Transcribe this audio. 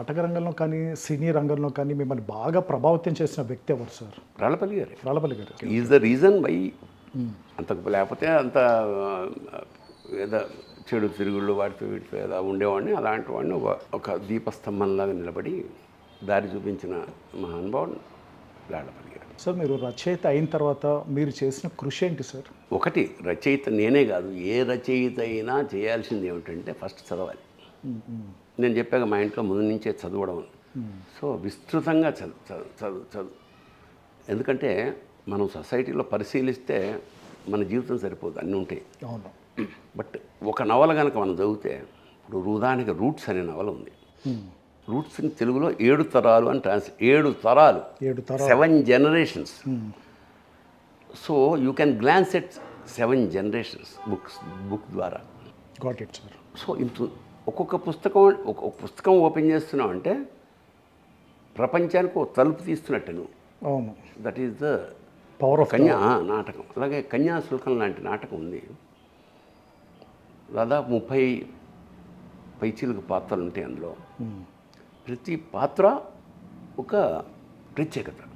నాటక రంగంలో కానీ సినీ రంగంలో కానీ మిమ్మల్ని బాగా ప్రభావితం చేసిన వ్యక్తి ఎవరు సార్? రాళ్ళపల్లి గారు. రాళ్ళపల్లి గారు ఈజ్ ద రీజన్ వై అంత లేకపోతే అంత ఏదో చెడు తిరుగుళ్ళు వాటితో వీటితో ఏదో ఉండేవాడిని. అలాంటి వాడిని ఒక దీపస్తంభంలాగా నిలబడి దారి చూపించిన మహానుభావుడు రాళ్ళపల్లి గారు. సార్ మీరు రచయిత అయిన తర్వాత మీరు చేసిన కృషి ఏంటి సార్? ఒకటి రచయిత నేనే కాదు, ఏ రచయిత అయినా చేయాల్సింది ఏమిటంటే ఫస్ట్ చదవాలి. నేను చెప్పాక మా ఇంట్లో ముందు నుంచే చదవడం. సో విస్తృతంగా చదువు. ఎందుకంటే మనం సొసైటీలో పరిశీలిస్తే మన జీవితం సరిపోదు, అన్నీ ఉంటాయి. అవును. బట్ ఒక నవల కనుక మనం చదివితే, ఇప్పుడు ఉదాహరణకి రూట్స్ అనే నవల ఉంది. రూట్స్ని తెలుగులో 7 తరాలు అని 7 తరాలు 7 generations. So you can glance at 7 generations book ద్వారా. Got it sir. సో ఒక్కొక్క పుస్తకం ఓపెన్ చేస్తున్నావు అంటే ప్రపంచానికి ఒక తలుపు తీస్తున్నట్టు నువ్వు. అవును. That is the power of నాటకం. అలాగే కన్యాశుల్కం లాంటి నాటకం ఉంది. దాదాపు 30 పైచీలకు పాత్రలు ఉంటాయి అందులో. ప్రతి పాత్ర ఒక ప్రత్యేకత.